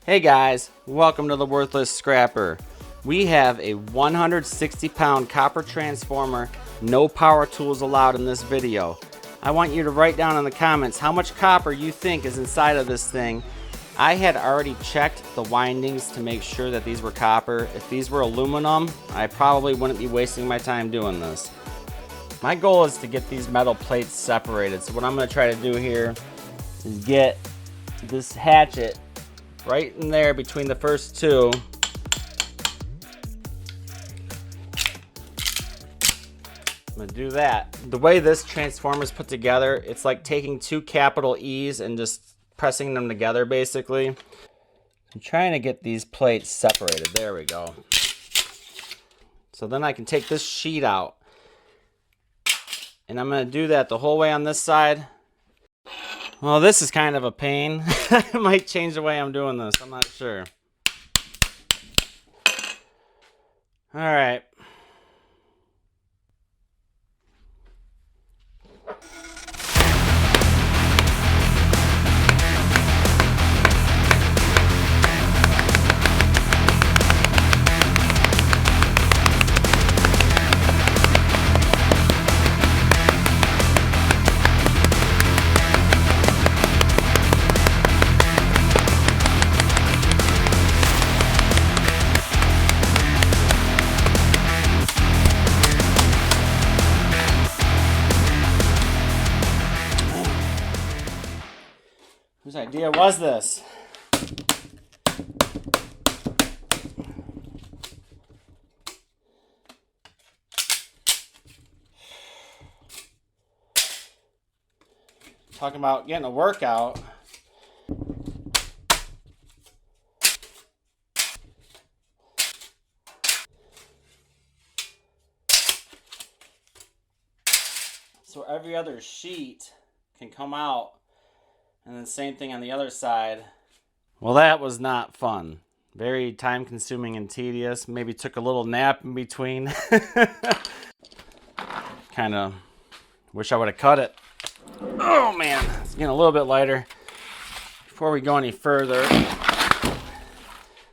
Hey guys, welcome to the Worthless Scrapper. We have a 160-pound copper transformer, no power tools allowed in this video. I want you to write down in the comments how much copper you think is inside of this thing. I had already checked the windings to make sure that these were copper. If these were aluminum, I probably wouldn't be wasting my time doing this. My goal is to get these metal plates separated. So what I'm going to try to do here is get this hatchet right in there between the first two. I'm gonna do that. The way this transformer is put together, it's like taking two capital E's and just pressing them together basically. I'm trying to get these plates separated. There we go. So then I can take this sheet out. And I'm gonna do that the whole way on this side. Well, this is kind of a pain. I might change the way I'm doing this. I'm not sure. All right. Whose idea was this? Talking about getting a workout. So every other sheet can come out. And then same thing on the other side. Well, that was not fun. Very time consuming and tedious. Maybe took a little nap in between. Kind of wish I would have cut it. Oh man, it's getting a little bit lighter. Before we go any further, I'm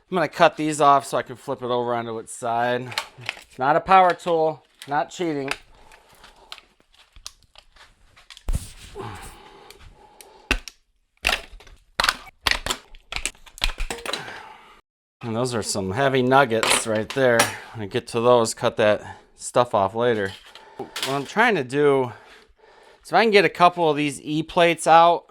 going to cut these off so I can flip it over onto its side. It's not a power tool, not cheating. And those are some heavy nuggets right there. When I get to those, cut that stuff off later. What I'm trying to do is if I can get a couple of these E-plates out,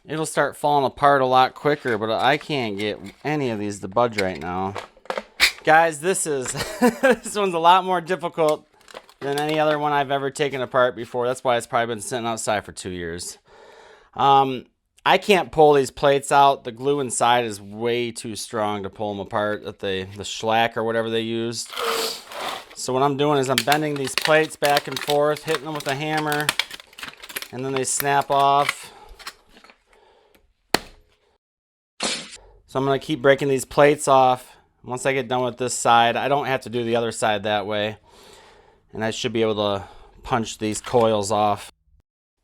it'll start falling apart a lot quicker, but I can't get any of these to budge right now. Guys, this one's a lot more difficult than any other one I've ever taken apart before. That's why it's probably been sitting outside for 2 years. I can't pull these plates out. The glue inside is way too strong to pull them apart. The shellac or whatever they used. So what I'm doing is I'm bending these plates back and forth, hitting them with a hammer, and then they snap off. So I'm going to keep breaking these plates off. Once I get done with this side, I don't have to do the other side that way. And I should be able to punch these coils off.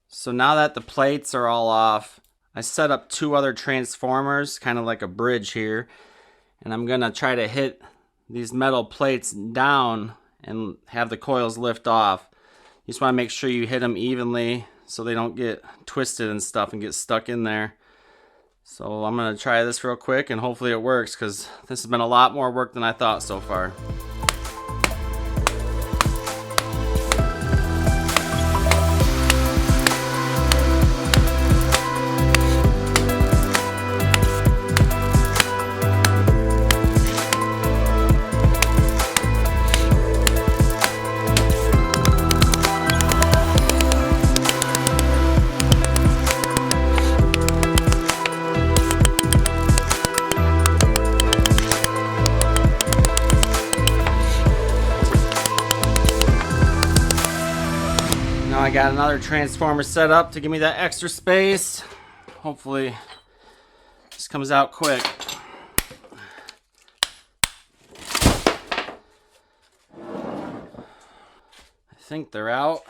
So now that the plates are all off, I set up two other transformers, kind of like a bridge here, and I'm going to try to hit these metal plates down and have the coils lift off. You just want to make sure you hit them evenly so they don't get twisted and stuff and get stuck in there. So I'm going to try this real quick and hopefully it works, because this has been a lot more work than I thought so far. I got another transformer set up to give me that extra space. Hopefully this comes out quick. I think they're out.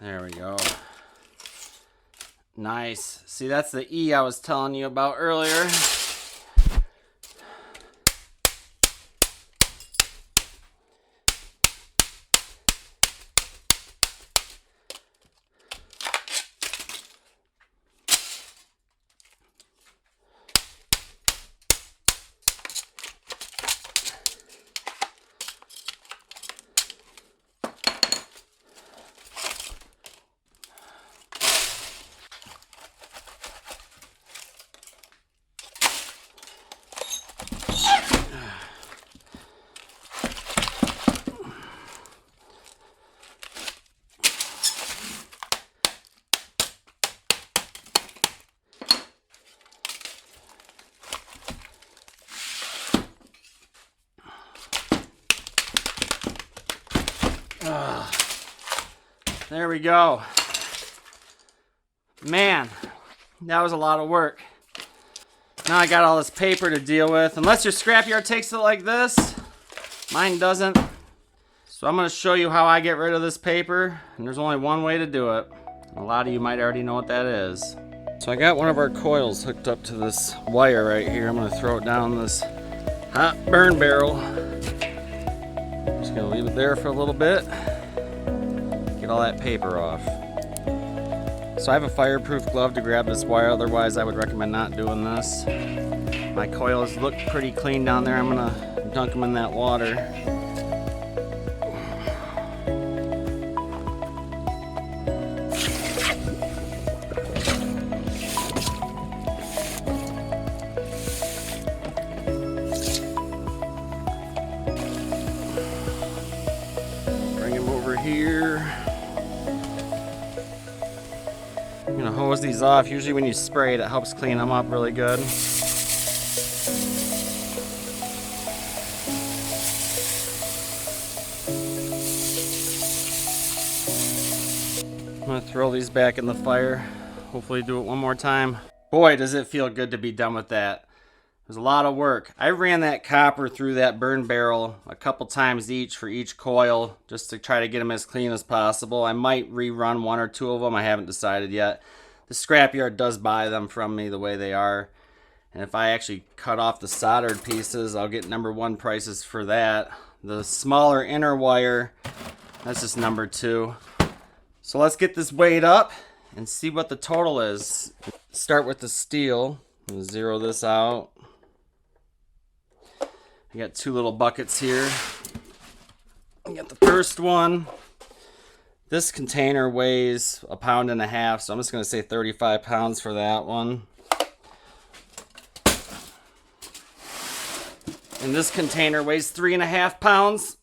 There we go. Nice. See, that's the E I was telling you about earlier. There we go. Man, that was a lot of work. Now I got all this paper to deal with. Unless your scrapyard takes it like this. Mine doesn't. So I'm going to show you how I get rid of this paper. And there's only one way to do it. A lot of you might already know what that is. So I got one of our coils hooked up to this wire right here. I'm going to throw it down this hot burn barrel. Just going to leave it there for a little bit. Get all that paper off. So I have a fireproof glove to grab this wire, otherwise I would recommend not doing this. My coils look pretty clean down there. I'm gonna dunk them in that water. Bring them over here. I'm gonna hose these off. Usually when you spray it, it helps clean them up really good. I'm gonna throw these back in the fire. Hopefully do it one more time. Boy, does it feel good to be done with that. It was a lot of work. I ran that copper through that burn barrel a couple times each for each coil, just to try to get them as clean as possible. I might rerun one or two of them. I haven't decided yet. The scrapyard does buy them from me the way they are. And if I actually cut off the soldered pieces, I'll get #1 prices for that. The smaller inner wire, that's just #2. So let's get this weighed up and see what the total is. Start with the steel. I'm gonna zero this out. I got 2 little buckets here. I got the first one. This container weighs 1.5 pounds, so I'm just gonna say 35 pounds for that one. And this container weighs 3.5 pounds.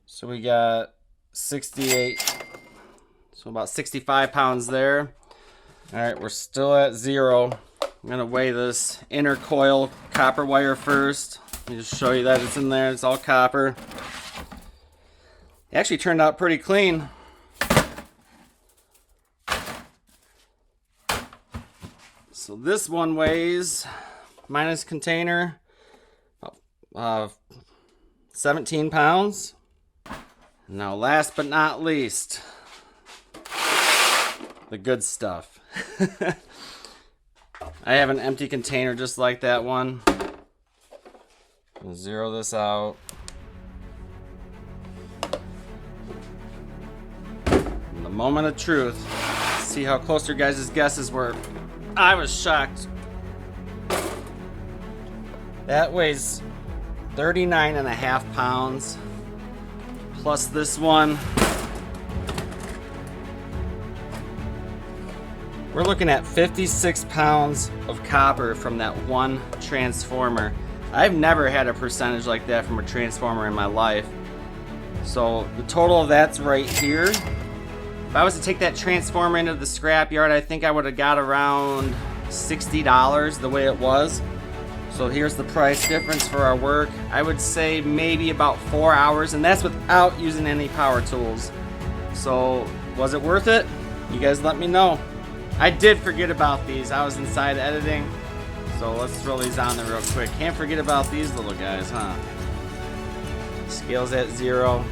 So we got 68, so about 65 pounds there. All right, we're still at 0. I'm gonna weigh this inner coil copper wire first. Let me just show you that it's in there. It's all copper. It actually turned out pretty clean. So this one weighs, minus container, 17 pounds. Now last but not least, the good stuff. I have an empty container just like that one. I'll zero this out. And the moment of truth. See how close your guys' guesses were. I was shocked. That weighs 39.5 pounds. Plus this one. We're looking at 56 pounds of copper from that one transformer. I've never had a percentage like that from a transformer in my life. So the total of that's right here. If I was to take that transformer into the scrapyard, I think I would have got around $60 the way it was. So here's the price difference for our work. I would say maybe about 4 hours, and that's without using any power tools. So was it worth it? You guys let me know. I did forget about these. I was inside editing. So let's throw these on there real quick. Can't forget about these little guys, huh? Scales at 0.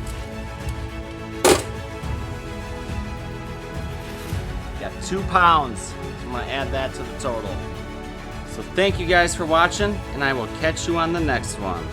Got 2 pounds. I'm gonna add that to the total. So thank you guys for watching, and I will catch you on the next one.